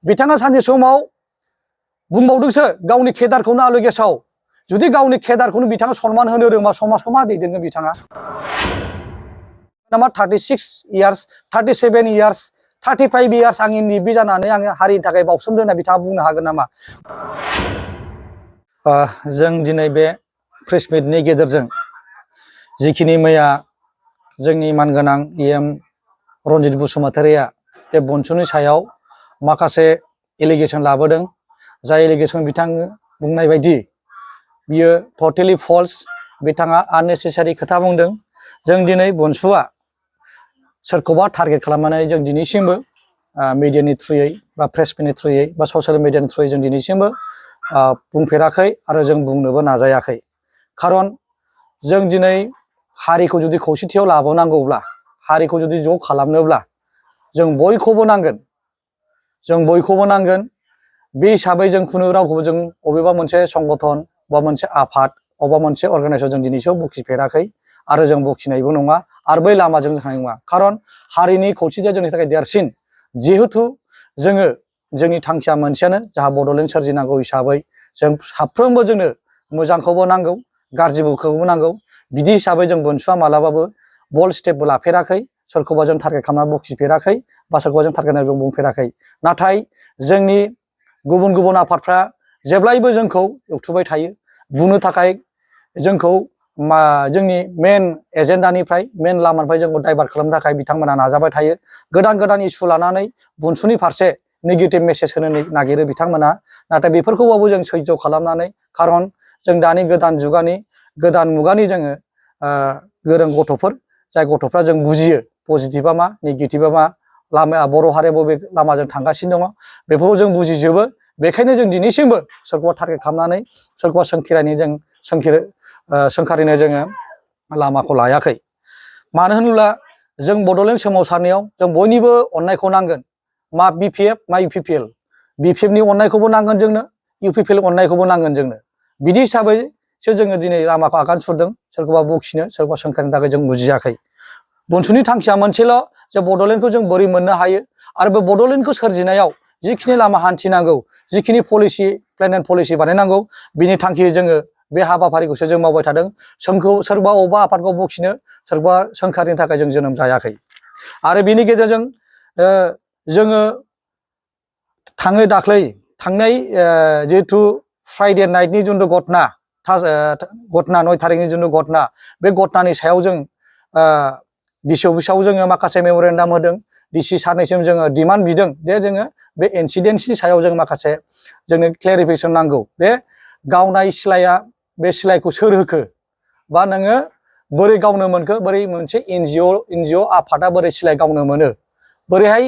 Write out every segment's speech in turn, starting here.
बिथाङा सानसे समाव बुंबावदोंसो गावनि केदारखौनो आलो गेसाव जुदि गावनि केदारखौनो बिथाङा सनमान होनो रोङा समाजखौ मा दैदेनगोन बिथाङा नामा 36 इयार्स 37 इयार्स 35 इयार्स आं एनडिएफबि जानानै आङो हारिनि थाखाय बावसोमदों होनना बिथाङा बुंनो हागोन नामा जों दिनै बे प्रेस मिटनि गेजेरजों जिखिनि मैया जोंनि मानगोनां इएम रनजित बसुमतारिया बे बनसुनि सायाव माखासे एलिगेसन लाबोदों जाय एलिगेसन बिथां बुंनाय बायदि बियो टटेलि फल्स बिथाङा आननेसेसारि खोथा बुंदों जों दिनै बनसुआ सोरखौबा टारगेट खालामनानै जों दिनैसिमबो मिडियानि थ्रुयै बा प्रेस मिटनि थ्रुयै बा ससियेल मिडियानि थ्रुयै जों दिनैसिमबो बुंफेराखै आरो जों बुंनोबो नाजायाखै खारन जों दिनै हारिखौ जुदि खौसेथियाव लाबोनांगौब्ला हारिखौ जुदि ज' खालामनोब्ला जों बयखौबो नांगोन बे हिसाबै जों खुनु रावखौबो जों अबेबा मोनसे संगठन बा मोनसे आफाद अबेबा मोनसे अर्गानाइजेसन जों दिनैसिम बखिफेराखै आरो जों बखिनायबो नङा आरो बै लामाजों थांनाय नङा खारन हारिनि खौसेथिया जोंनि थाखाय देरसिन जिहेतु जोङो जोंनि थांखिया मोनसेयानो जाहा बड'लेण्ड सोरजिनांगौ हिसाबै जों साफ्रोमबो जोंनो मोजांखौबो नांगौ गाज्रिखौबो नांगौ बिदि हिसाबै जों बनसुआ मालाबाबो बल्ड स्टेपबो लाफेराखै सोरखौबा जों टारगेट खालामना बखिफेराखै बा सोरखौबा जों टारगेट खालामना बुंफेराखै नाथाय जोंनि गुबुन गुबुन आफादफ्रा जेब्लायबो जोंखौ एवथुबाय थायो बुंनो थाखाय जोंखौ जोंनि मेन एजेन्डानिफ्राय मेन लामानिफ्राय जोंखौ डाइभार्ट खालामनो थाखाय बिथांमोना नाजाबाय थायो गोदान गोदान इस्यु लानानै बनसुनि फारसे नेगेटिभ मेसेज होनो नागिरो बिथांमोना नाथाय बेफोरखौबाबो जों सैज्य खालामनानै खारन जों दानि गोदान मुगानि जोङो गोरों गथ'फोर जाय गथ'फ्रा जों बुजियो पजिटिभा मा नेगेटिभा मा लामाया बर' हारिया बबे लामाजों थांगासिनो दङ बेफोरखौ जों बुजिजोबो बेखायनो जों दिनैसिमबो सोरखौबा टारगेट खालामनानै सोरखौबा सोंखारिनो जोङो लामाखौ लायाखै मानो होनोब्ला जों बड'लेण्ड सोमावसारनायाव जों बयनिबो अननायखौ नांगोन मा बिपिएफ मा इउपिपिएल बिपिएफनि अननायखौबो नांगोन जोंनो इउपिपिएल अननायखौबो नांगोन जोंनो बिदि हिसाबैसो जोङो दिनै लामाखौ आगान सुरदों सोरखौबा बखिनो सोरखौबा सोंखारिनो थाखाय जों बुजियाखै बनसुनि थांखिया मोनसेल' जे बड'लेण्डखौ जों बोरै मोननो हायो आरो बे बड'लेण्डखौ सोरजिनायाव जिखिनि लामा हान्थिनांगौ जिखिनि पलिसि प्लेन एन्ड पलिसि बानायनांगौ बिनि थांखि जोङो बे हाबाफारिखौसो जों मावबाय थादों सोरबा अबेबा आफादखौ बखिनो सोरबा सोंखारिनो थाखाय जों जोनोम जायाखै आरो बिनि गेजेरजों जोङो दाख्लै थांनाय जिहेथु फ्राइडे नाइटनि जिथु घटना 9 थारिखनि जिथु घटना बे घटनानि सायाव जों डिसि अफिसाव जोङो माखासे मेम'रेन्डाम होदों डिसि सारनिसिम जोङो डिमान्ड बिदों जे जोङो बे इनसिडेन्टनि सायाव जों माखासे जोंनो क्लेरिफिकेसन नांगौ बे गावनाय सिलाया बे सिलाइखौ सोर होखो बा नोङो बोरै गावनो मोनखो बोरै मोनसे एनजिअ आफादा बोरै सिलाइ गावनो मोनो बोरैहाय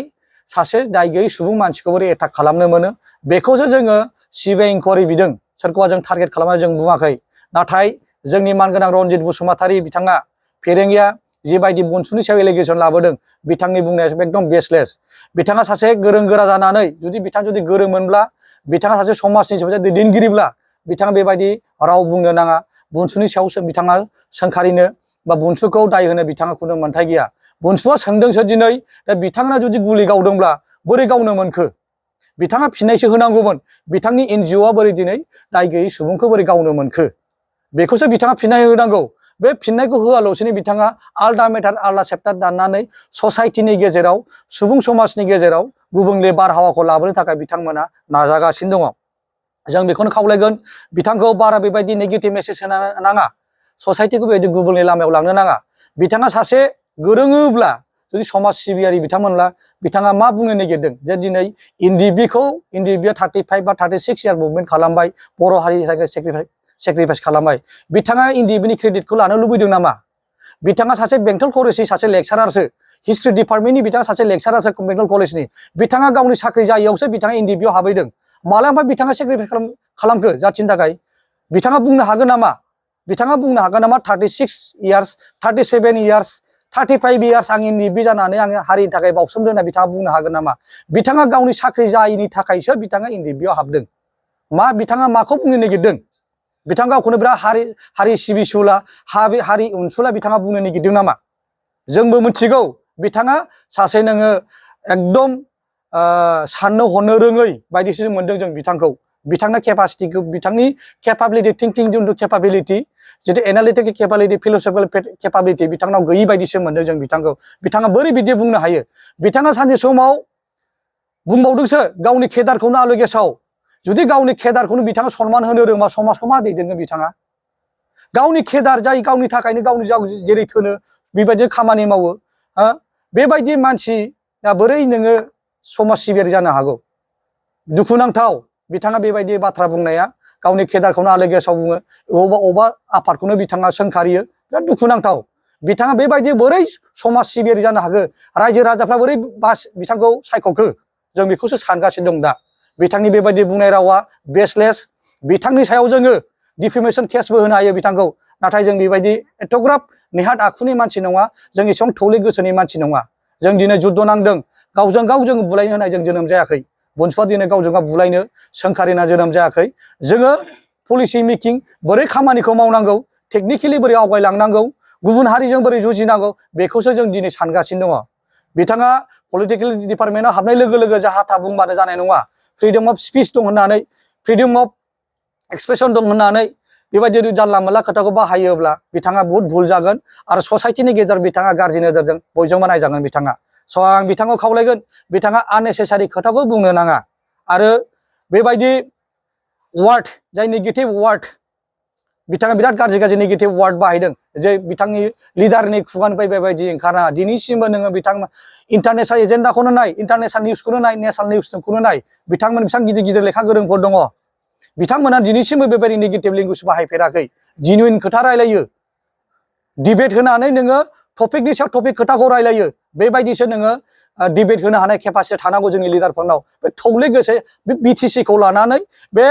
सासे दाय गैयै सुबुं मानसिखौ बोरै एटाक खालामनो मोनो बेखौसो जोङो सिबिआइ इनकुवारि बिदों सोरखौबा जों टारगेट खालामनानै जों बुङाखै नाथाय जोंनि मानगोनां रनजित बसुमतारि बिथाङा फेरेंगिया जिबायदि बनसुनि सायाव एलिगेसन लाबोदों बिथांनि बुंनाया एकदम बेसलेस बिथाङा सासे गोरों गोरा जानानै बिथाङा जुदि गोरोंमोनब्ला बिथाङा सासे समाजनि सासे दैदेनगिरिब्ला बिथाङा बेबायदि राव बुंनो नाङा बनसुनि सायावसो बिथाङा सोंखारिनो बा बनसुखौ दाय होनो बिथाङा खुनु मोन्थाय गैया बनसुआ सोंदोंसो दिनै दा बिथाङा जुदि गुलि गावदोंब्ला बोरै गावनो मोनखो बिथाङा फिननायसो होनांगौमोन बिथांनि एनजिअआ बोरै दिनै दाय गैयै सुबुंखौ बोरै गावनो मोनखो बेखौसो बिथाङा फिननाय होनांगौ बे फिननायखौ होआल'सेनो बिथाङा आलदा मेटार आलदा चेप्टार दाननानै ससाइटिनि गेजेराव सुबुं समाजनि गेजेराव गुबुंले बारहावाखौ लाबोनो थाखाय बिथांमोना नाजागासिनो दङ जों बेखौनो खावलायगोन बिथांखौ बारा बेबायदि नेगेटिभ मेसेज होनो नाङा ससाइटिखौ बेबायदि गुबुंले लामायाव लांनो नाङा बिथाङा सासे गोरोङोब्ला जुदि समाज सिबियारि बिथांमोनब्ला बिथाङा मा बुंनो नागिरदों जे दिनै एनडिएफबिआ 35 बा 36 इयार मुभमेन्ट खालामबाय बर' हारिनि थाखाय सेक्रिफाइस खालामबाय बिथाङा एनडिएफबिनि क्रेडिटखौ लानो लुबैदों नामा बिथाङा सासे बेंटल कलेजनि सासे लेक्सारारसो हिस्ट्रि डिपार्टमेन्टनि बिथाङा सासे लेक्सारारसो बेंटल कलेजनि बिथाङा गावनि साख्रि जायैयावसो बिथाङा एनडिएफबिआव हाबैदों मालाबा बिथाङा सेक्रिफाइस खालामखो जाथिनि थाखाय बिथाङा बुंनो हागोन नामा 36 इयार्स 37 इयार्स 35 इयार्स आं एनडिएफबि जानानै आङो हारिनि थाखाय बावसोमदों होनना बिथाङा बुंनो हागोन नामा बिथाङा गावनि साख्रि जायैनि थाखायसो बिथाङा एनडिएफबिआव हाबदों बिथाङा माखौ बुंनो नागिरदों बिथाङा गावखौनो बिराद हारि सिबिसुला हारि अनसुला बिथाङा बुंनो नागिरदों नामा जोंबो मिथिगौ बिथाङा सासे नोङो एकदम साननो हनो रोङै बायदिसो मोनदों जों बिथांखौ बिथांना केपासिटिखौ बिथांनि केपाबिलिटि थिंकिं जिथु केपाबिलिटि जितु एनालिटिकेल केपाबिलिटि फिलसफिकेल केपाबिलिटि बिथांनाव गैयै बायदिसो मोनदों जों बिथांखौ बिथाङा बोरै बिदि बुंनो हायो बिथाङा सानसे समाव बुंबावदोंसो गावनि केदारखौनो आलु गेसाव जुदि गावनि केदारखौनो बिथाङा सनमान होनो रोङा समाजखौ मा दैदेनगोन बिथाङा गावनि केदार जाय गावनि थाखायनो गावनि जेरै थोनो बेबायदि खामानि मावो बेबायदि मानसिया बोरै नोङो समाज सिबियारि जानो हागौ दुखुनांथाव बिथाङा बेबायदि बाथ्रा बुंनाया गावनि केदारखौनो आलो गेसाव बुङो अबा आफादखौनो बिथाङा सोंखारियो बिराद दुखुनांथाव बिथाङा बेबायदि बोरै समाज सिबियारि जानो हागौ रायजो राजाफ्रा बोरै बिथांखौ सायख'खो जों बेखौसो सानगासिनो दं दा बिथांनि बेबायदि बुंनाय रावा बेसलेस बिथांनि सायाव जोङो डिफेमेशन केसबो होनो हायो बिथांखौ नाथाय जों बेबायदि एथ'ग्राब नेहाद आखुनि मानसि नङा जों एसेबां थौले गोसोनि मानसि नङा जों दिनै जुद्ध नांदों गावजों गाव जों बुलायनो होनाय जों जोनोम जायाखै बनसुआ दिनै गावजों गाव बुलायनो सोंखारिना जोनोम जायाखै जोङो पलिसि मेकिं बोरै खामानिखौ मावनांगौ टेकनिकेलि बोरै आवगायलांनांगौ गुबुन हारिजों बोरै जुजिनांगौ बेखौसो जों दिनै सानगासिनो दङ बिथाङा पलिटिकेल डिपार्टमेन्टआव हाबनाय लोगो लोगो जाहा था बुंबानो जानाय नङा फ्रिडम अफ स्पिच दं होननानै फ्रिडम अफ एक्सप्रेसन दं होननानै बेबायदि जानला मोनला खोथाखौ बाहायोब्ला बिथाङा बहुत भुल जागोन आरो ससाइटिनि गेजेराव बिथाङा गाज्रि नोजोरजों बयजोंबो नायजागोन बिथाङा स' आं बिथांखौ खावलायगोन बिथाङा आननेसेसारि खोथाखौ बुंनो नाङा आरो बेबायदि वार्ड जाय नेगेटिभ वार्ड बिथाङा बिराद गाज्रि नेगेटिभ वार्ड बाहायदों जे बिथांनि लिडारनि खुगानिफ्राय बेबायदि ओंखारा दिनैसिमबो नोङो बिथां इन्टारनेशनेल एजेन्डाखौनो नाय इन्टारनेशनेल निउसखौनो नाय नेसनेल निउसखौनो नाय बिथांमोन बेसेबां गिदिर गिदिर लेखा गोरोंफोर दङ बिथांमोना दिनैसिमबो बेबायदि नेगेटिभ लेंगुवेज बाहायफेराखै जिनुइन खोथा रायलायो डिबेट होनानै नोङो टपिकनि सायाव टपिक खोथाखौ रायलायो बेबायदिसो नोङो डिबेट होनो हानाय केपासिटि थानांगौ जोंनि लिडारफोरनाव बे थौले गोसो बे बिटिसिखौ लानानै बे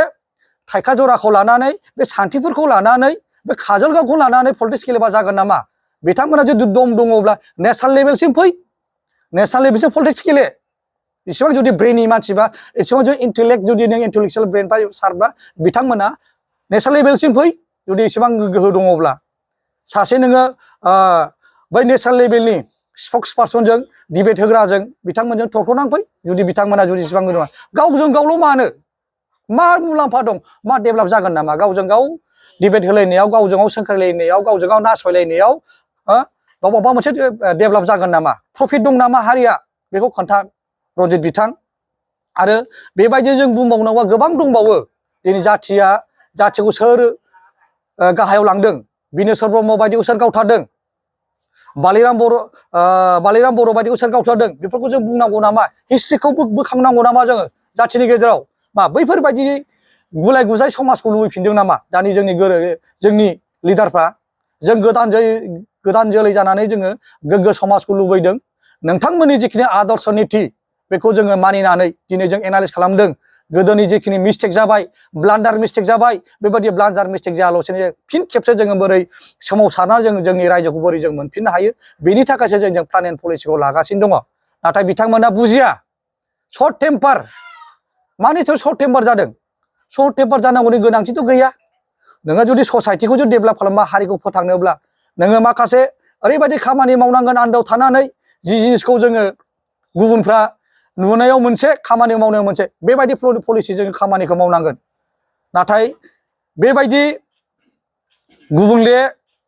थाइखा जराखौ लानानै बे सान्थिफोरखौ लानानै बे काजलगावखौ लानानै पलिटिक्स गेलेबा जागोन नामा बिथांमोना जुदि दम दङब्ला नेसनेल लेभेलसिम फै नेसनेल लेभेलसिम पलिटिक्स गेले इसेबां जुदि ब्रेननि मानसिबा इसेबां जुदि इन्टेलेक्ट जुदि नों इन्टेलेक्सुयेल ब्रेन सारबा बिथांमोना नेसनेल लेभेलसिम फै जुदि इसेबां गोहो दङब्ला सासे नोङो बै नेसनेल लेभेलनि स्पक्स पार्सनजों डिबेट होग्राजों बिथांमोनजों थरख'नांफै जुदि बिथांमोना जुदि इसेबां दङ गावजों गावल' मानो मा मुलाम्फा दं मा डेभेलप जागोन नामा गावजों गाव डिबेट होलायनायाव गावजों गाव सोंखारलायनायाव गावजों गाव नासयलायनायाव गाव माबा मोनसे डेभेलप जागोन नामा प्रफिट दं नामा हारिया बेखौ खोन्था रन्जित बिथां आरो बेबायदि जों बुंबावनांगौआ गोबां दंबावो दिनै जाथिखौ सोर गाहायाव लांदों बिनेश्वर ब्रह्म बायदिखौ सोर गावथारदों बालिराम बर' बायदिखौ सोर गावथारदों बेफोरखौ जों बुंनांगौ नामा हिस्ट्रिखौ बोखांनांगौ नामा जोङो जाथिनि गेजेराव मा बैफोरबायदि गुलाय गुजाय समाजखौ लुबैफिनदों नामा दानि जोंनि लिडारफ्रा जों गोदान जोलै जानानै जोङो गोग्गो समाजखौ लुबैदों नोंथांमोननि जिखिनि आदर्श नीति बेखौ जोङो मानिनानै दिनै जों एनालाइज खालामदों गोदोनि जिखिनि मिस्टेक जाबाय ब्लान्डार मिस्टेक जाबाय बेबायदि ब्लान्डार मिस्टेक जायाल'सेनो फिन खेबसे जोङो बोरै सोमावसारनानै जों जोंनि रायजोखौ बोरै जों मोनफिननो हायो बेनि थाखायसो जों प्लान एन्ड पलिसिखौ लागासिनो दङ नाथाय बिथांमोना बुजिया सर्ट टेम्पार मानि थाखाय सर्ट टेम्पार जादों सर्ट टेम्पार जानांगौनि गोनांथिथ' गैया नोङो जुदि ससाइटिखौ जुदि डेभेलप खालामबा हारिखौ फोथांनोब्ला नोङो माखासे ओरैबायदि खामानि मावनांगोन आन्दोआव थानानै जि जिनिसखौ जोङो गुबुनफ्रा नुनायाव मोनसे खामानि मावनायाव मोनसे बेबायदि पलिसि जों खामानिखौ मावनांगोन नाथाय बेबायदि गुबुंले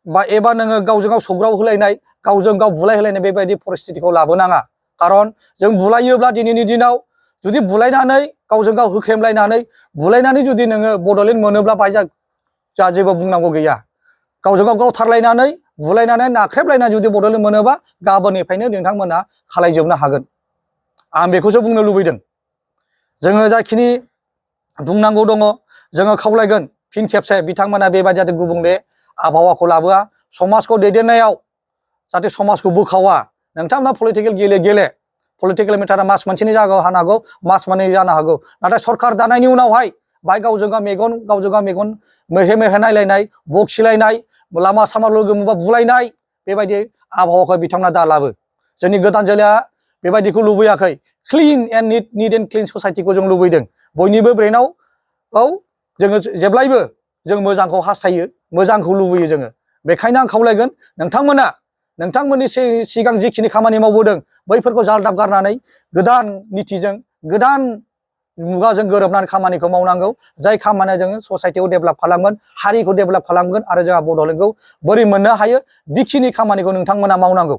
बा एबा नोङो गावजों गाव सौग्राव होलायनाय गावजों गाव बुलाय होलायनाय बेबायदि परिस्थितिखौ लाबोनाङा खारन जों बुलायोब्ला दिनैनि दिनाव जुदि बुलायनानै गावजों गाव होख्रेमलायनानै बुलायनानै जुदि नोङो बड'लेण्ड मोनोब्ला बाहाय जा जेबो बुंनांगौ गैया गावजों गाव गावथारलायनानै बुलायनानै नाख्रेबलायनानै जुदि बड'लेण्ड मोनोबा गाबोननिफ्रायनो नोंथांमोना खालायजोबनो हागोन आं बेखौसो बुंनो लुबैदों जोङो जाखिनि बुंनांगौ दङ जोङो खावलायगोन फिन खेबसे बिथांमोना बेबायदि जाहाथे गुबुंले आबहावाखौ लाबोआ समाजखौ दैदेननायाव जाहाथे समाजखौ बोखावा नोंथांमोना पलिटिकेल गेले पलिटिकेल मेटारा मास मोनसेनि जानो हागौ मास मोननै जानो हागौ नाथाय सरकार दानायनि उनावहाय बाहाय गावजों गाव मेगन मेहे मेहे नायलायनाय बखिलायनाय लामा सामा लोगो मोनबा बुलायनाय बेबायदि आबहावाखौ बिथांमोना दालाबो जोंनि गोदान जोलैया बेबायदिखौ लुबैयाखै clean and neat and clean ससाइटिखौ जों लुबैदों बयनिबो ब्रेनाव जोङो जेब्लायबो जों मोजांखौ हास्थायो मोजांखौ लुबैयो जोङो बेखायनो आं खावलायगोन नोंथांमोननि सिगां जिखिनि खामानि मावबोदों बैफोरखौ जालदाब गारनानै गोदान नितिजों गोदान मुगाजों गोरोबनानै खामानिखौ मावनांगौ जाय खामानिया जों ससाइटियाव डेभेलप खालामगोन हारिखौ डेभेलप खालामगोन आरो जोंहा बड'लेण्डखौ बोरै मोननो हायो बेखिनि खामानिखौ नोंथांमोना मावनांगौ